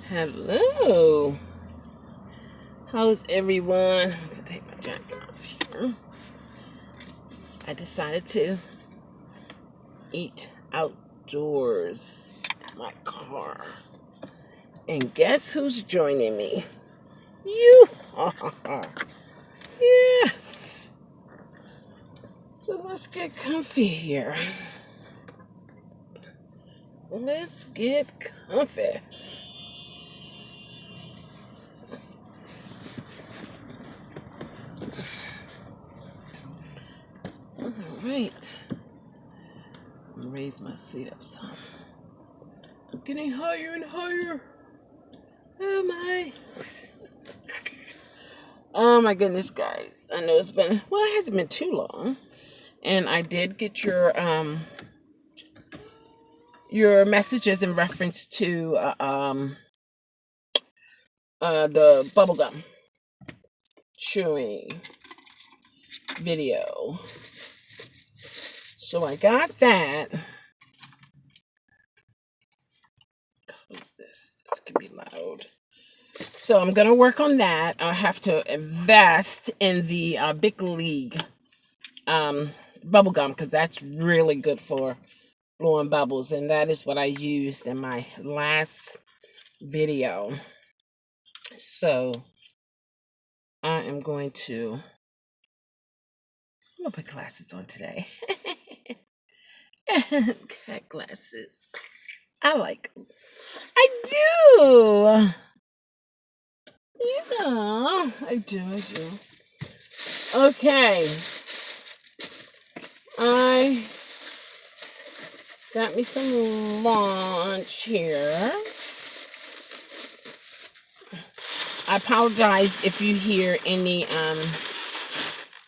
Hello. How's everyone? I'm gonna take my jacket off here. I decided to eat outdoors in my car. And guess who's joining me? You are. Yes. So let's get comfy here. Let's get comfy. All right. I'm gonna raise my seat up some. I'm getting higher and higher. Oh my. Oh my goodness, guys. I know it's been, well, it hasn't been too long. And I did get your messages in reference to the bubblegum chewing video. So I got that. What's this? This can be loud. So I'm gonna work on that. I have to invest in the Big League bubblegum because that's really good for blowing bubbles, and that is what I used in my last video. So I'm gonna put glasses on today. Cat glasses. I like them. I do. Yeah, I do. Okay. I got me some lunch here. I apologize if you hear any,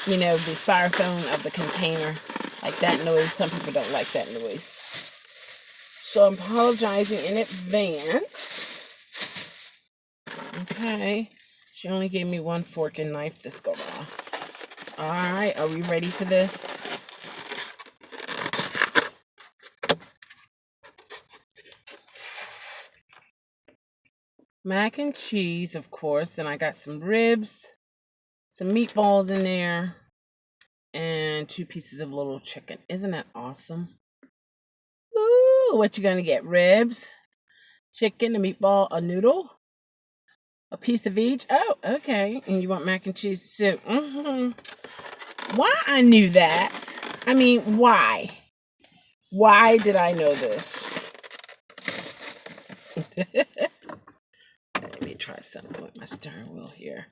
the styrofoam of the container, like that noise. Some people don't like that noise. So I'm apologizing in advance. Okay. She only gave me one fork and knife this go around. Alright, are we ready for this? Mac and cheese, of course, and I got some ribs, some meatballs in there, and 2 pieces of little chicken. Isn't that awesome? Ooh, what you gonna get? Ribs, chicken, a meatball, a noodle, a piece of each? Oh, okay. And you want mac and cheese soup? Why I knew that? I mean, why? Why did I know this? Let me try something with my steering wheel here.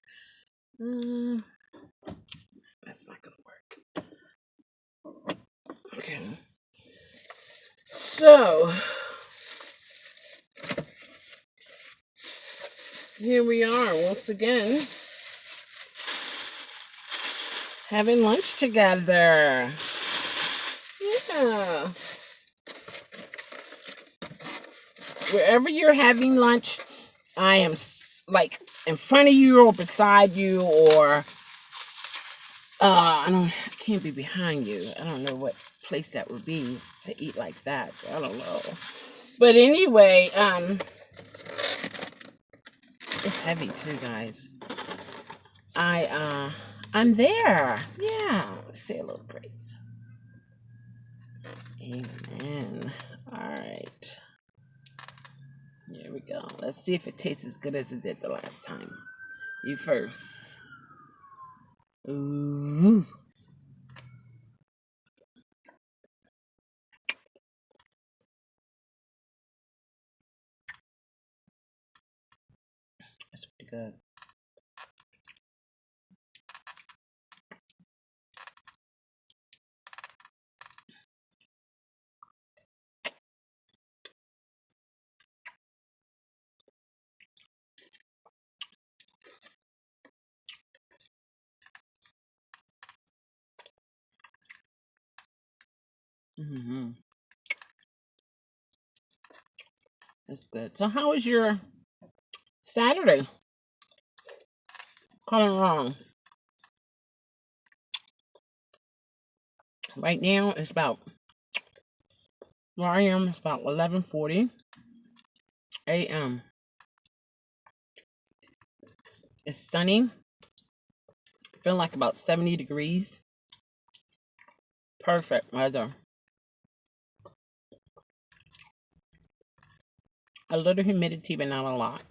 That's not gonna work. Okay. So here we are once again having lunch together. Yeah. Wherever you're having lunch, I am like in front of you or beside you, or I can't be behind you. I don't know what place that would be to eat like that, so I don't know. But anyway, it's heavy too, guys. I'm there. Yeah. Let's say a little grace. Amen. All right. Here we go. Let's see if it tastes as good as it did the last time. You first. Ooh. That's pretty good. Mm-hmm. That's good. So how was your Saturday? Coming along. Right now it's about where I am. It's about 11:40 a.m. It's sunny. Feeling like about 70 degrees. Perfect weather. A little humidity, but not a lot.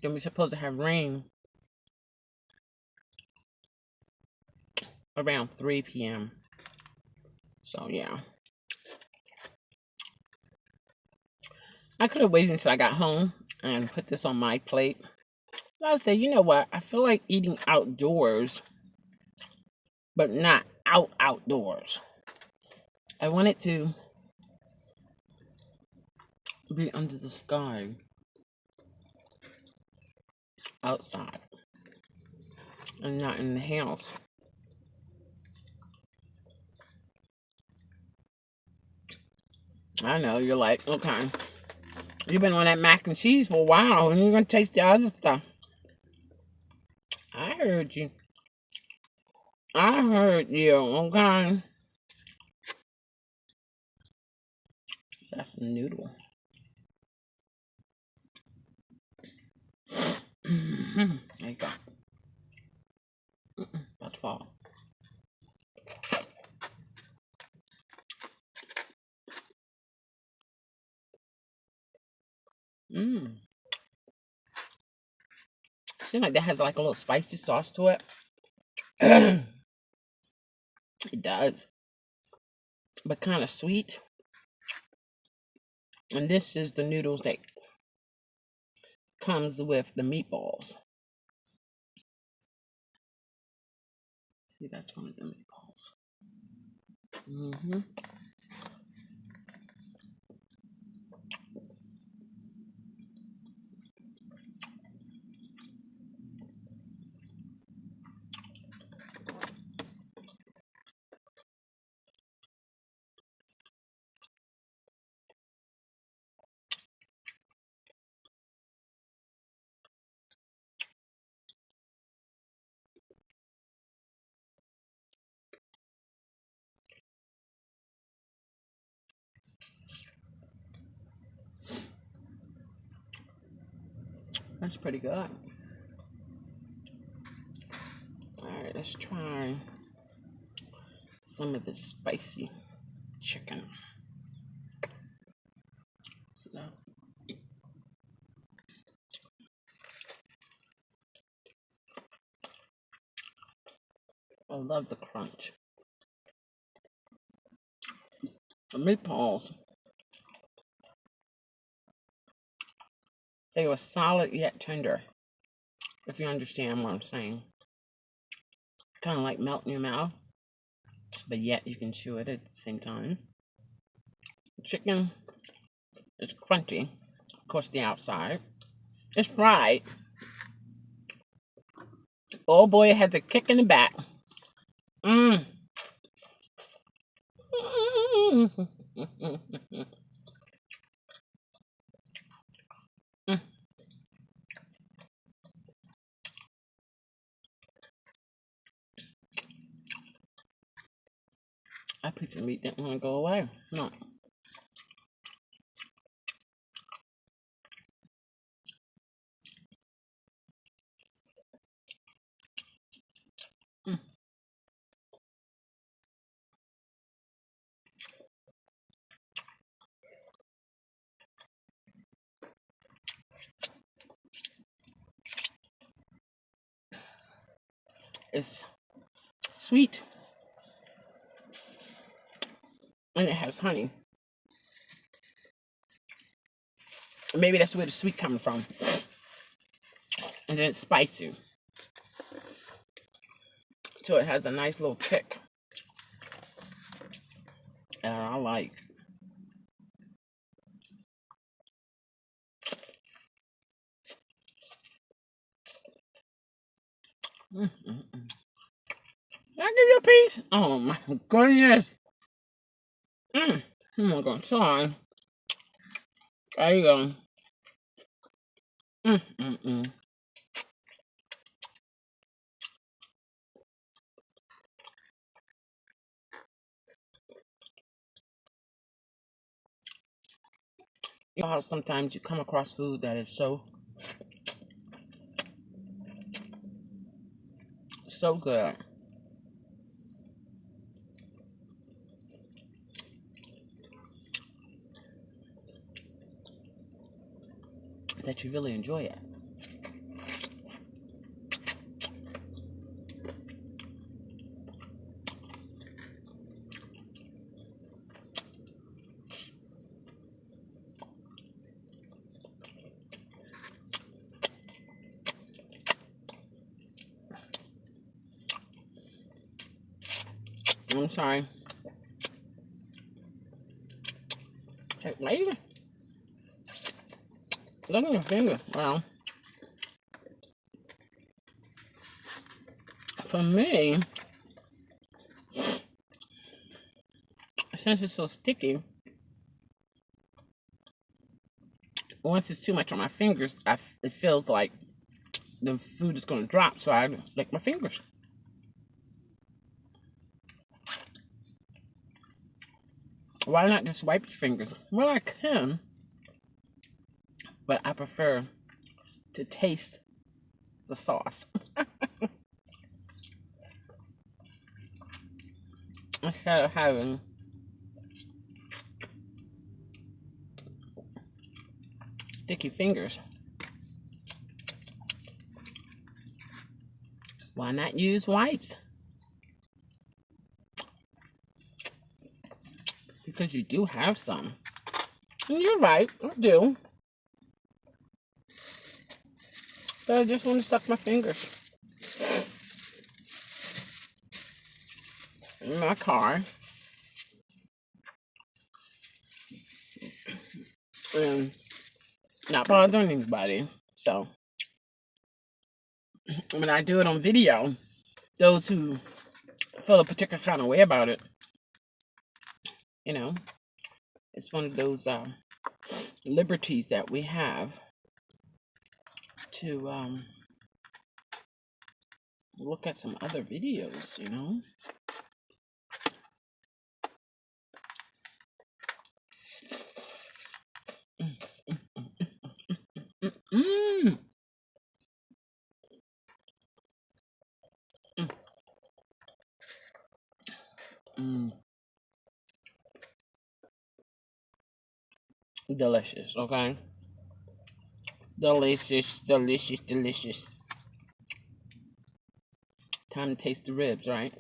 Then we're supposed to have rain around 3 p.m. So, yeah. I could have waited until I got home and put this on my plate. But I said, you know what? I feel like eating outdoors, but not outdoors. I want it to be under the sky, outside, and not in the house. I know, you're like, okay, you've been on that mac and cheese for a while, and you're going to taste the other stuff. I heard you. I heard you, okay? That's a noodle. There you go. About to fall. Seems like that has like a little spicy sauce to it. It does. But kind of sweet. And this is the noodles that comes with the meatballs. See, that's one of the meatballs. That's pretty good. Alright, let's try some of this spicy chicken. So I love the crunch. The meatballs, they were solid yet tender, if you understand what I'm saying. Kind of like melt in your mouth, but yet you can chew it at the same time. Chicken is crunchy, of course, the outside. It's fried. Oh boy, it has a kick in the back. Mmm. That piece of meat didn't want to go away. No. It's sweet. And it has honey. Maybe that's where the sweet coming from. And then it's spicy. So it has a nice little kick. And I like. Can I give you a piece? Oh my goodness. Oh my god, sorry. There you go. You know how sometimes you come across food that is so So good. That you really enjoy it. I'm sorry. Hey, wait. Look at your finger. Well, for me, since it's so sticky, once it's too much on my fingers, it feels like the food is going to drop, so I lick my fingers. Why not just wipe your fingers? Well, I can, but I prefer to taste the sauce instead of having sticky fingers. Why not use wipes? Because you do have some. And you're right, I do. But I just want to suck my fingers in my car. And not bothering anybody. So when I do it on video, those who feel a particular kind of way about it, you know, it's one of those liberties that we have to look at some other videos, you know. Mm. Mm. Mm. Delicious, okay? Delicious, delicious, delicious. Time to taste the ribs, right?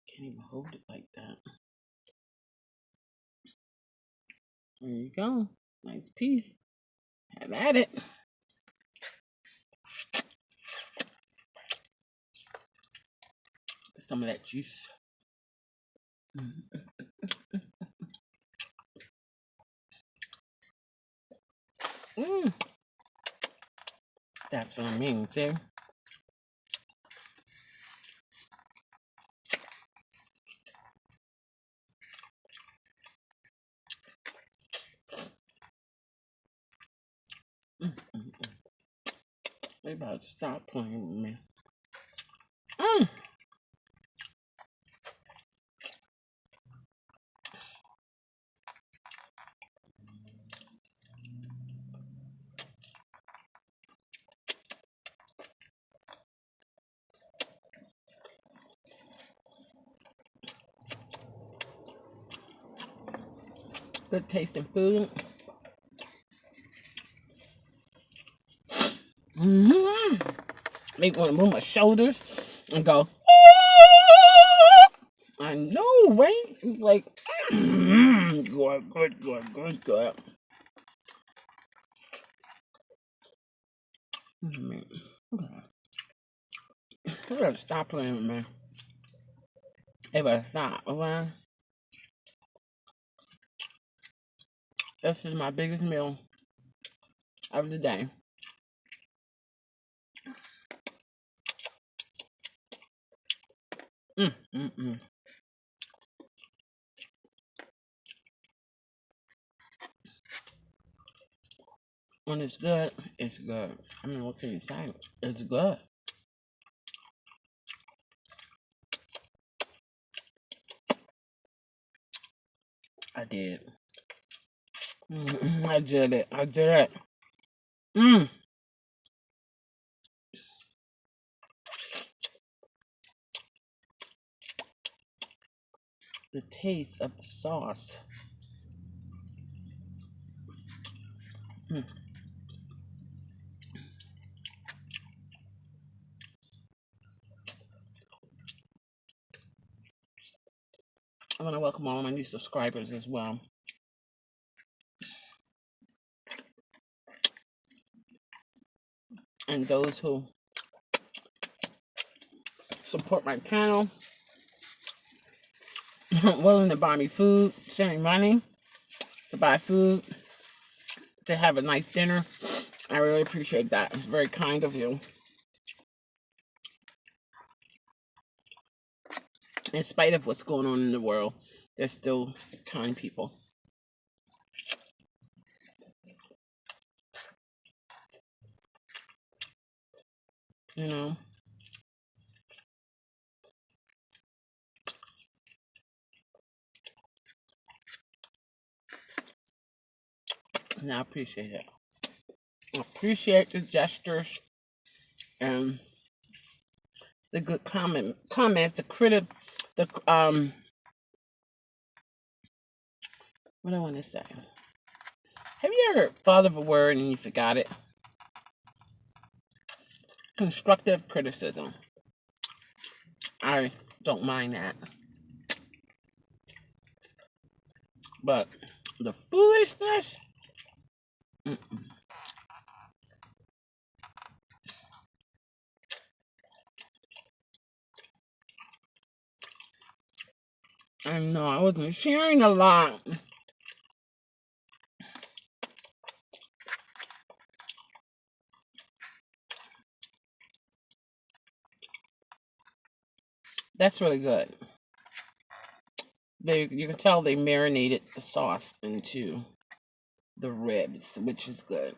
Can't even hold it like that. There you go. Nice piece. Have at it. Some of that juice. Mm. That's what I mean, see? They about to stop playing with me. Good tasting food. Make me want to move my shoulders and go, I know, right? It's like, good, good, good, good, good. You better stop playing with me. You better stop, okay? This is my biggest meal of the day. When it's good, it's good. I mean, what can you say? It's good. I did. I did it. I did it. Mm. The taste of the sauce. Mm. I want to welcome all of my new subscribers as well. And those who support my channel, willing to buy me food, sending money to buy food, to have a nice dinner. I really appreciate that. It's very kind of you. In spite of what's going on in the world, there's still kind people. You know? And I appreciate it. I appreciate the gestures and the good comments, the what do I want to say? Have you ever thought of a word and you forgot it? Constructive criticism. I don't mind that. But the foolishness? Mm-mm. I know I wasn't sharing a lot. That's really good. You can tell they marinated the sauce into the ribs, which is good.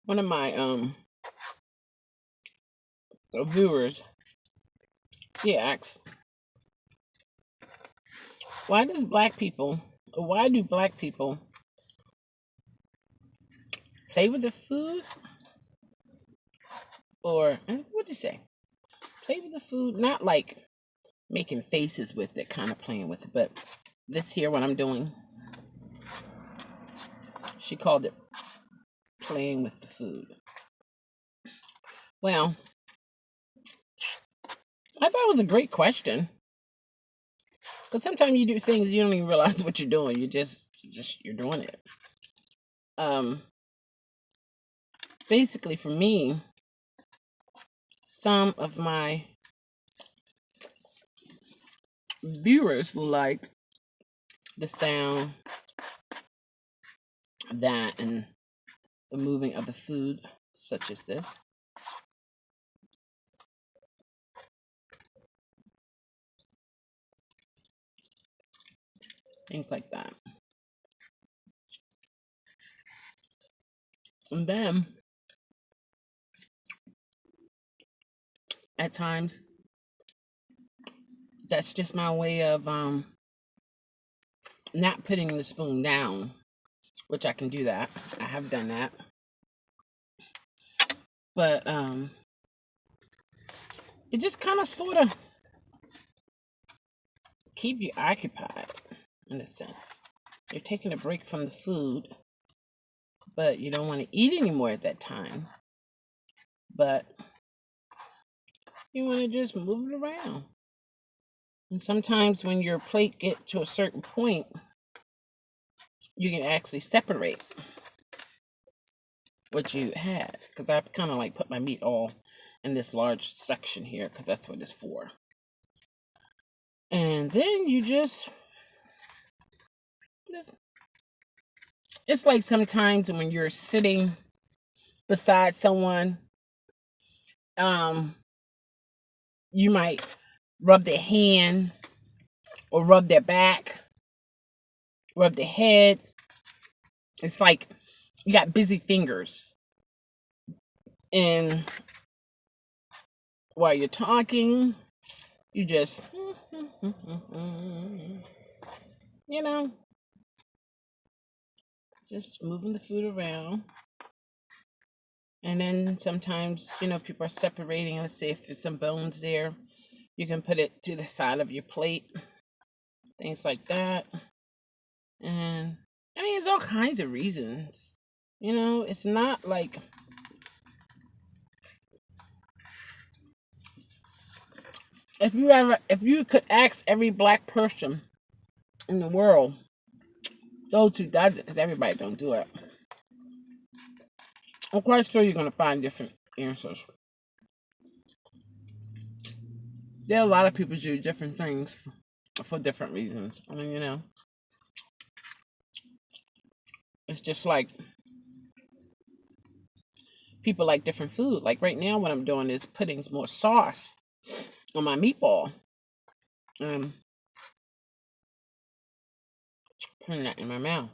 One of my viewers, she asks, why do black people play with the food? Or what'd you say? Play with the food, not like making faces with it, kind of playing with it, but this here, what I'm doing, she called it playing with the food. Well, I thought it was a great question. Because sometimes you do things you don't even realize what you're doing. You're doing it. Basically for me, some of my viewers like the sound of that and the moving of the food, such as this. Things like that. And then at times that's just my way of not putting the spoon down, which I can do that. I have done that. But it just kind of sort of keep you occupied in a sense. You're taking a break from the food, but you don't want to eat anymore at that time. But you want to just move it around. And sometimes when your plate gets to a certain point, you can actually separate what you had. Because I kind of like put my meat all in this large section here, because that's what it's for. And then you just it's like sometimes when you're sitting beside someone, you might rub their hand or rub their back, rub their head. It's like you got busy fingers. And while you're talking, you just, you know, just moving the food around. And then sometimes, people are separating. Let's say if there's some bones there, you can put it to the side of your plate. Things like that. And I mean, there's all kinds of reasons. It's not like if you could ask every black person in the world, those who does it, because everybody don't do it, I'm quite sure you're gonna find different answers. There are a lot of people who do different things for different reasons. I mean, it's just like people like different food. Like right now, what I'm doing is putting more sauce on my meatball. Putting that in my mouth.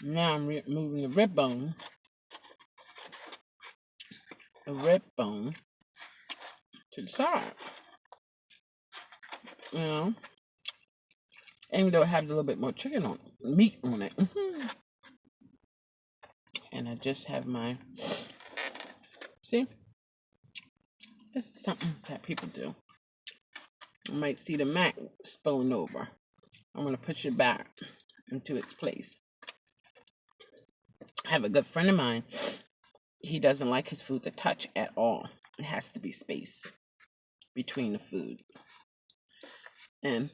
Now I'm removing the rib bone. The rib bone to the side. Even though it has a little bit more meat on it. And I just have my, see? This is something that people do. You might see the mac spilling over. I'm going to push it back into its place. I have a good friend of mine. He doesn't like his food to touch at all. It has to be space between the food. And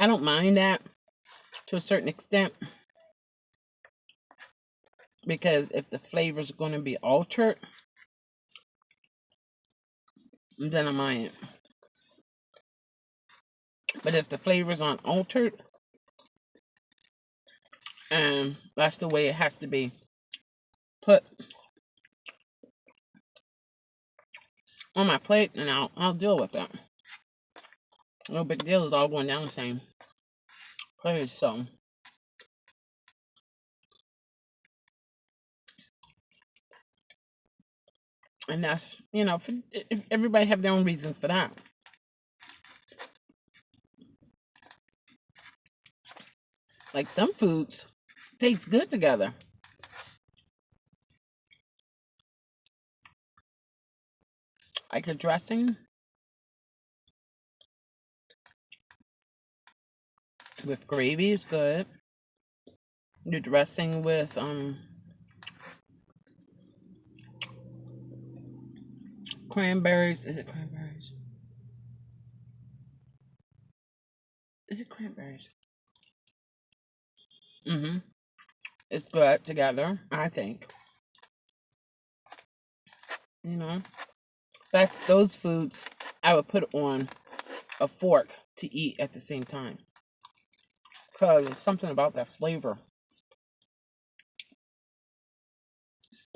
I don't mind that to a certain extent, because if the flavor is going to be altered, then I mind it. But if the flavors aren't altered, and that's the way it has to be put on my plate, and I'll deal with that. No big deal. It's all going down the same place. So and that's, everybody have their own reason for that. Like some foods taste good together. Like a dressing with gravy is good. Your dressing with cranberries. Is it cranberries? Is it cranberries? It's good together, I think. That's those foods I would put on a fork to eat at the same time. Because there's something about that flavor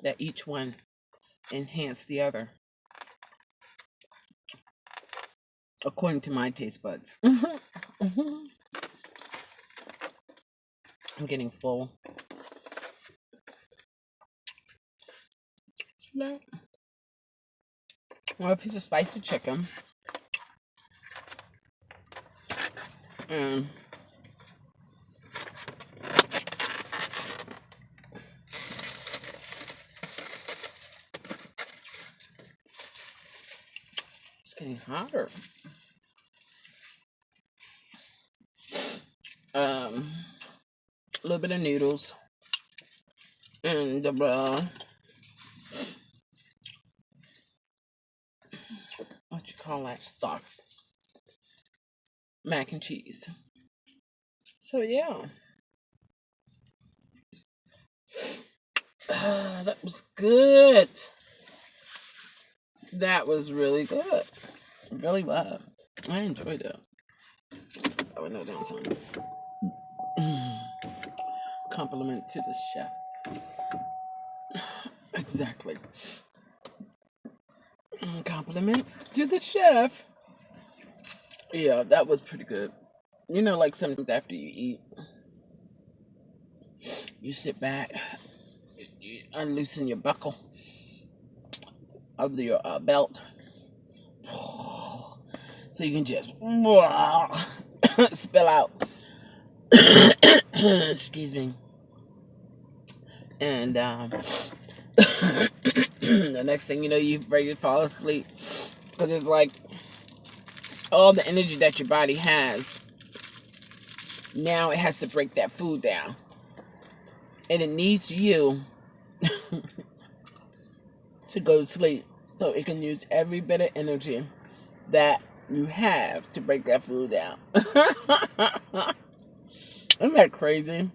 that each one enhance the other. According to my taste buds. I'm getting full. Well, a piece of spicy chicken. And it's getting hotter. A little bit of noodles. And the what you call that stuff? Mac and cheese. So yeah. That was good. That was really good. It really was. I enjoyed it. I would know down some. compliment to the chef. Exactly. Compliments to the chef. Yeah, that was pretty good. You know, like sometimes after you eat, you sit back, you unloosen your buckle of your belt, so you can just spill out. Excuse me. And the next thing you know, you're ready to fall asleep, because it's like all the energy that your body has. Now it has to break that food down, and it needs you to go to sleep so it can use every bit of energy that you have to break that food down. Isn't that crazy?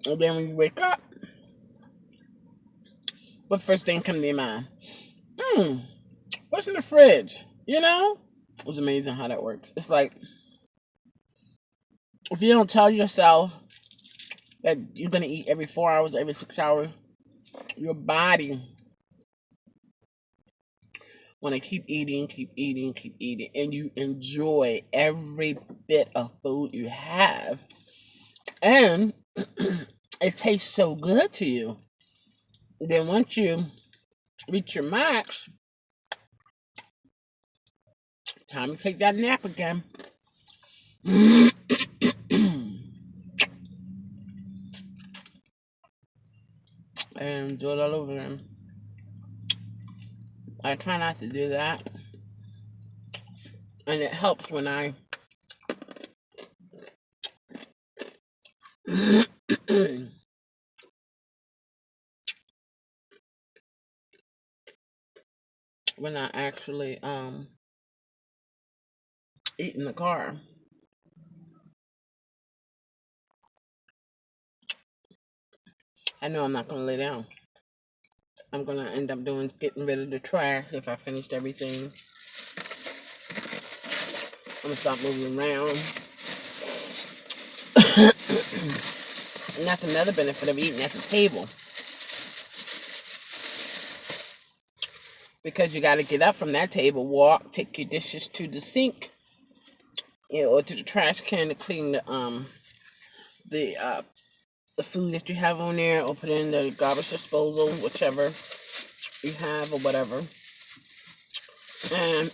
And then when you wake up, what first thing comes to your mind? What's in the fridge? You know? It's amazing how that works. It's like, if you don't tell yourself that you're going to eat every 4 hours, every 6 hours, your body want to keep eating, and you enjoy every bit of food you have. And it tastes so good to you. Then once you reach your max, time to take that nap again. And do it all over again. I try not to do that. And it helps when I when I actually eat in the car. I know I'm not gonna lay down. I'm gonna end up getting rid of the trash if I finished everything. I'm gonna stop moving around. And that's another benefit of eating at the table. Because you gotta get up from that table, walk, take your dishes to the sink, or to the trash can to clean the food that you have on there, or put it in the garbage disposal, whichever you have or whatever. And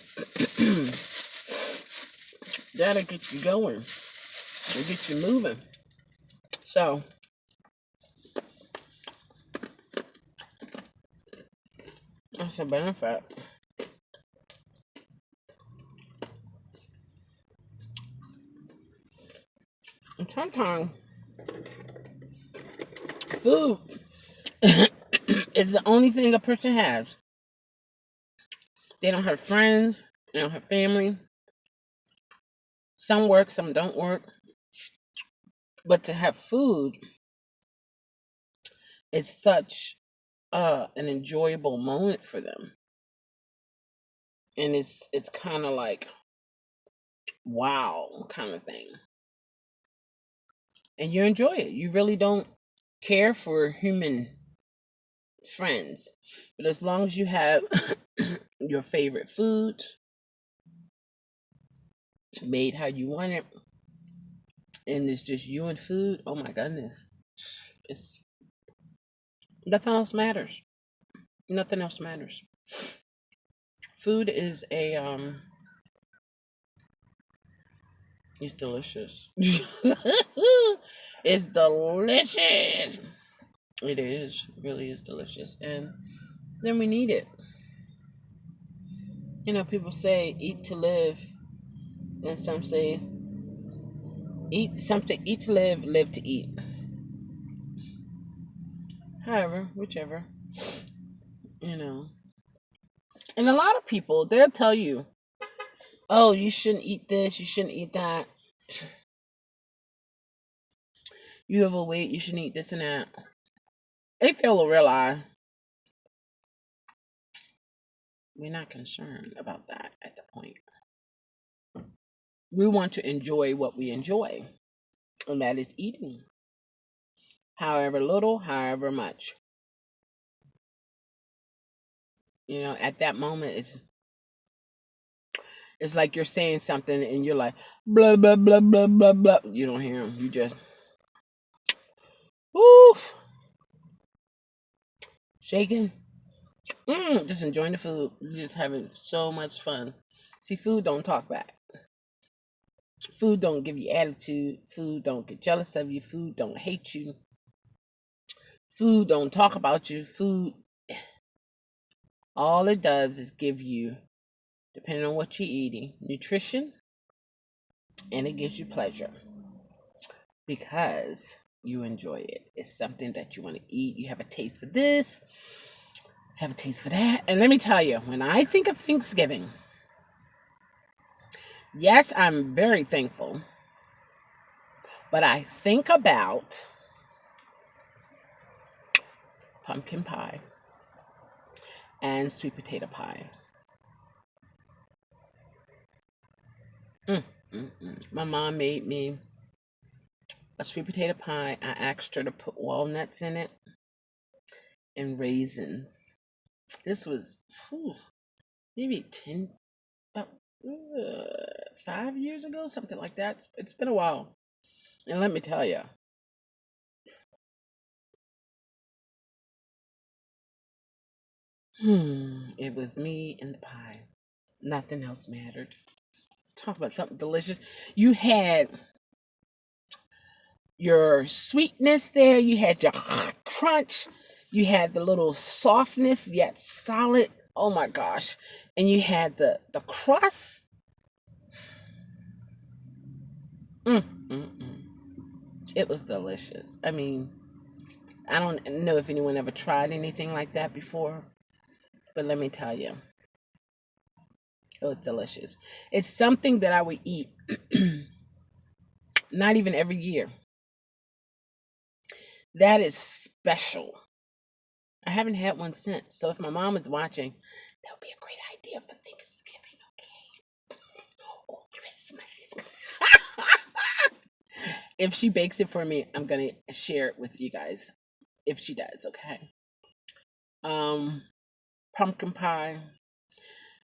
that'll get you going and get you moving. So that's a benefit. And sometimes food is the only thing a person has. They don't have friends, they don't have family. Some work, some don't work. But to have food is such an enjoyable moment for them. And it's kind of like, wow, kind of thing. And you enjoy it. You really don't care for human friends. But as long as you have your favorite food made how you want it, and it's just you and food, oh my goodness. It's nothing else matters. Nothing else matters. Food is it's delicious. It's delicious. It is. It really is delicious. And then we need it. You know, people say eat to live, and some say eat to live, live to eat. However, whichever. You know. And a lot of people, they'll tell you, oh, you shouldn't eat this, you shouldn't eat that. You overweight, you shouldn't eat this and that. They fail to realize we're not concerned about that at the point. We want to enjoy what we enjoy, and that is eating. however little, however much. You know, at that moment, it's like you're saying something and you're like, blah, blah, blah, blah, blah, blah. You don't hear them. You just, oof, shaking, just enjoying the food. You're just having so much fun. See, food don't talk back. Food don't give you attitude. Food don't get jealous of you. Food don't hate you. Food don't talk about you. Food, all it does is give you, depending on what you're eating, nutrition, and it gives you pleasure because you enjoy it. It's something that you want to eat. You have a taste for this, have a taste for that. And let me tell you, when I think of Thanksgiving, yes, I'm very thankful, but I think about pumpkin pie and sweet potato pie. My mom made me a sweet potato pie. I asked her to put walnuts in it and raisins. This was maybe 5 years ago, something like that. It's been a while. And let me tell you, it was me and the pie. Nothing else mattered. Talk about something delicious. You had your sweetness there, you had your crunch, you had the little softness yet solid. Oh my gosh. And you had the crust. It was delicious. I mean, I don't know if anyone ever tried anything like that before, but let me tell you, it was delicious. It's something that I would eat not even every year. That is special. I haven't had one since. So if my mom is watching, that would be a great idea for Thanksgiving, okay? Or Christmas. If she bakes it for me, I'm gonna share it with you guys. If she does, okay? Pumpkin pie.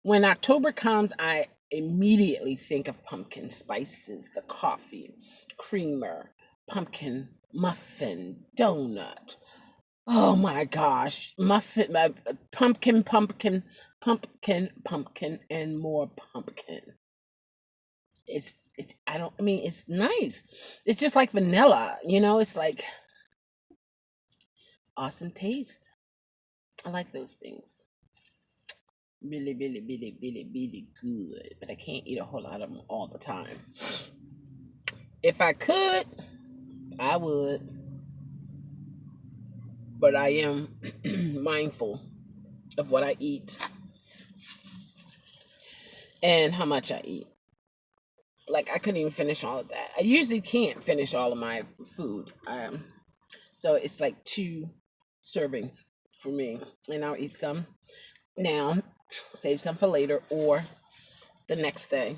When October comes, I immediately think of pumpkin spices, the coffee, creamer, pumpkin muffin, donut. Oh my gosh, muffin, pumpkin, pumpkin, pumpkin, pumpkin, and more pumpkin. It's I don't I mean it's nice. It's just like vanilla, you know. It's like awesome taste. I like those things. Really, really, really, really, really good. But I can't eat a whole lot of them all the time. If I could, I would. But I am mindful of what I eat and how much I eat. Like I couldn't even finish all of that. I usually can't finish all of my food. So it's like 2 servings for me, and I'll eat some now, save some for later, or the next day.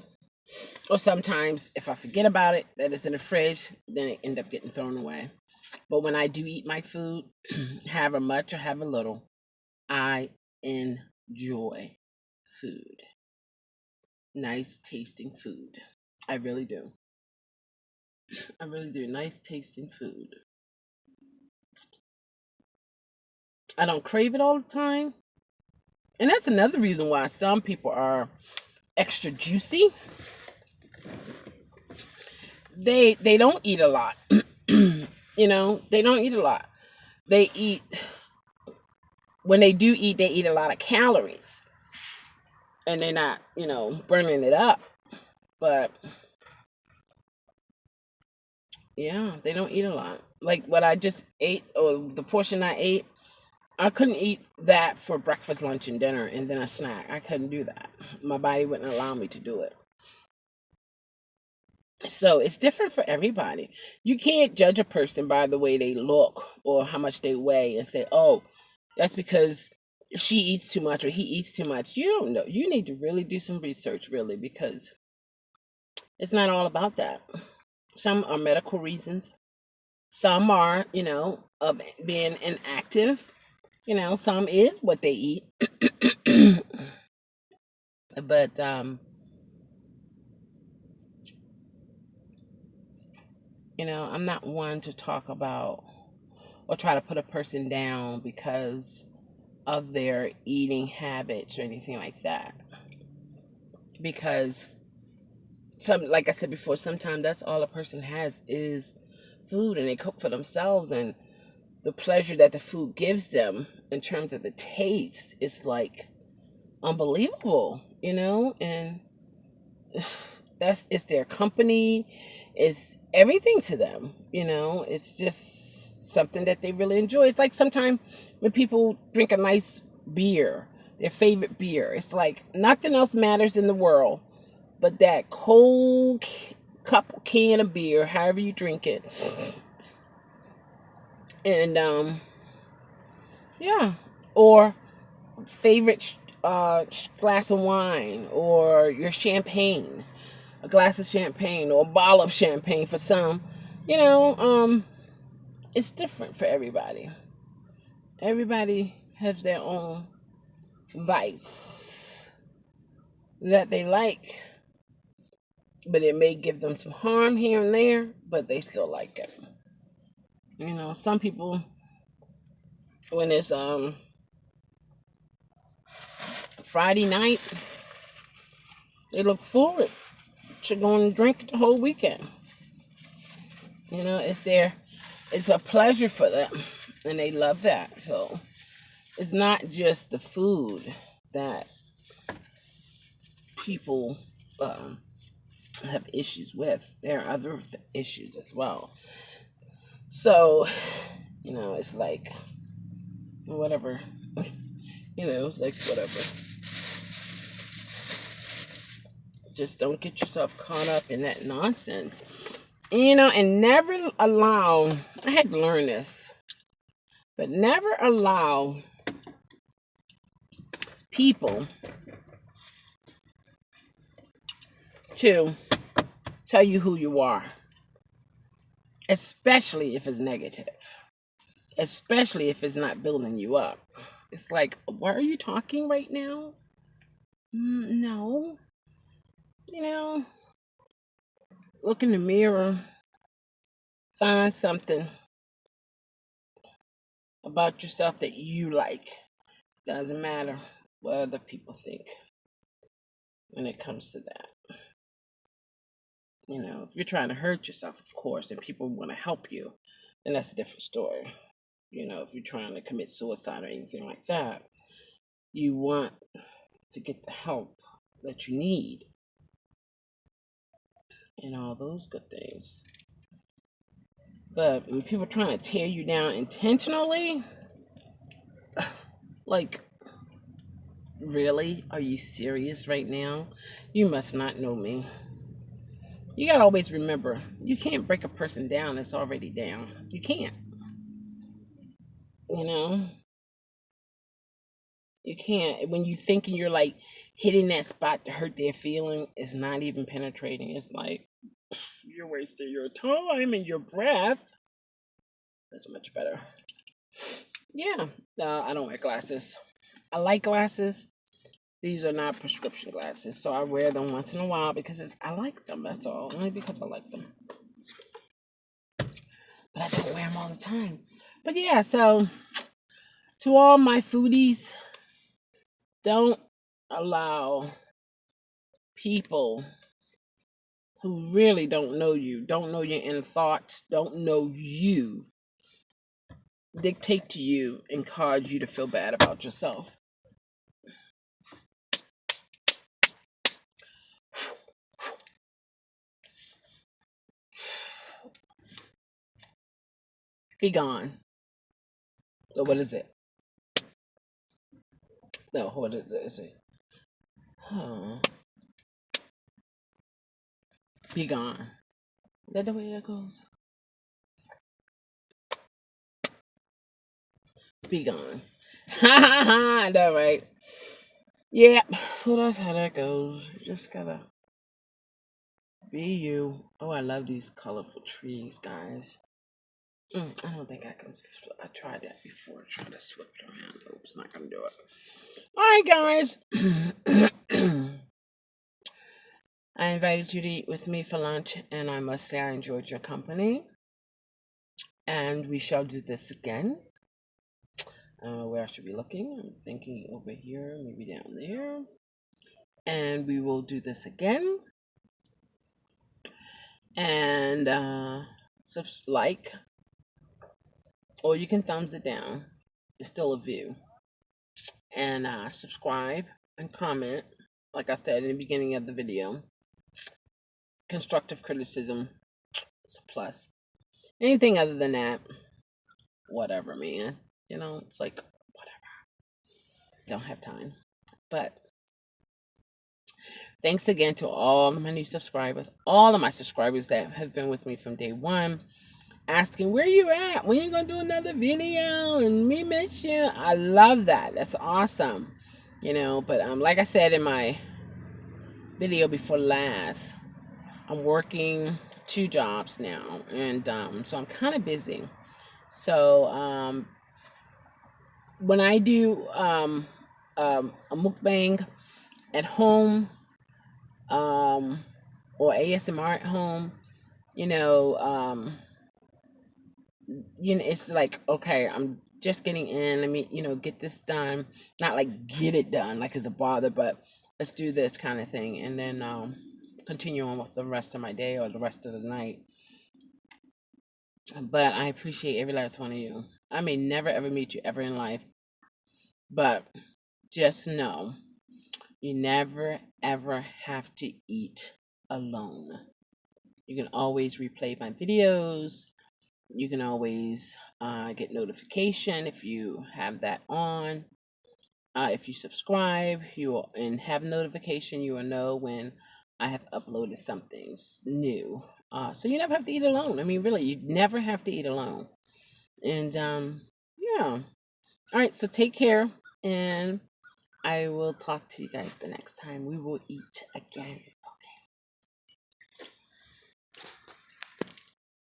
Or sometimes if I forget about it, that it's in the fridge, then it end up getting thrown away. But when I do eat my food, however much or however little, I enjoy food. Nice tasting food. I really do. I really do. Nice tasting food. I don't crave it all the time. And that's another reason why some people are extra juicy. They don't eat a lot. You know, they don't eat a lot. They eat when they do eat, they eat a lot of calories. And they're not, burning it up. But yeah, they don't eat a lot. Like what I just ate, or the portion I ate, I couldn't eat that for breakfast, lunch, and dinner, and then a snack. I couldn't do that. My body wouldn't allow me to do it. So it's different for everybody. You can't judge a person by the way they look or how much they weigh and say, oh, that's because she eats too much or he eats too much. You don't know. You need to really do some research, really, because it's not all about that. Some are medical reasons. Some are, of being inactive. Some is what they eat. But I'm not one to talk about or try to put a person down because of their eating habits or anything like that. Because like I said before, sometimes that's all a person has is food, and they cook for themselves, and the pleasure that the food gives them in terms of the taste is like unbelievable, and it's their company, it's everything to them, it's just something that they really enjoy. It's like sometimes when people drink a nice beer, their favorite beer, it's like nothing else matters in the world but that cold cup can of beer, however you drink it. And yeah, or favorite glass of wine, or your champagne, a glass of champagne or a bottle of champagne for some. It's different for everybody. Everybody has their own vice that they like, but it may give them some harm here and there, but they still like it. Some people, when it's Friday night, they look forward to going and drink the whole weekend. It's a pleasure for them, and they love that. So it's not just the food that people have issues with. There are other issues as well. So, it's like whatever. It's like whatever. Just don't get yourself caught up in that nonsense. And never allow, I had to learn this, but never allow people to tell you who you are, especially if it's negative, especially if it's not building you up. It's like, why are you talking right now? No. Look in the mirror, find something about yourself that you like. Doesn't matter what other people think when it comes to that. If you're trying to hurt yourself, of course, and people want to help you, then that's a different story. If you're trying to commit suicide or anything like that, you want to get the help that you need and all those good things. But when people are trying to tear you down intentionally, like, really? Are you serious right now? You must not know me. You gotta always remember, you can't break a person down that's already down. You can't. You know? You can't. When you thinking you're like hitting that spot to hurt their feeling, it's not even penetrating. It's like you're wasting your time and your breath. That's much better. Yeah. I don't wear glasses. I like glasses. These are not prescription glasses, so I wear them once in a while because I like them. That's all. Only because I like them. But I don't wear them all the time. But yeah, so to all my foodies, don't allow people who really don't know you, don't know your inner thoughts, don't know you, dictate to you and cause you to feel bad about yourself. Be gone. So what is it? No, what is it? Is it? Huh. Be gone. Is that the way that goes? Be gone. Ha ha ha! I know, right? Yeah, so that's how that goes. You just gotta be you. Oh, I love these colorful trees, guys. I don't think I can. I tried that before. Try to swip it around. Oops, not gonna do it. All right, guys. I invited you to eat with me for lunch, and I must say I enjoyed your company. And we shall do this again. I don't know where I should be looking. I'm thinking over here, maybe down there. And we will do this again. And like, or you can thumbs it down. It's still a view. And subscribe and comment. Like I said in the beginning of the video, constructive criticism is a plus. Anything other than that, whatever, man. You know, it's like, whatever. Don't have time. But thanks again to all my new subscribers, all of my subscribers that have been with me from day one, asking where you at, when you gonna do another video, and me miss you. I love that. That's awesome. You know, but like I said in my video before last, I'm working 2 jobs now, and so I'm kind of busy. So when I do a mukbang at home, or ASMR at home, you know, it's like, okay, I'm just getting in. Let me, get this done. Not like get it done, like it's a bother, but let's do this kind of thing, and then continue on with the rest of my day or the rest of the night. But I appreciate every last one of you. I may never ever meet you ever in life, but just know you never ever have to eat alone. You can always replay my videos. You can always get notification if you have that on. If you subscribe, and have notification, you will know when I have uploaded something new. So you never have to eat alone. I mean, really, you never have to eat alone. And yeah. All right, so take care, and I will talk to you guys the next time we will eat again.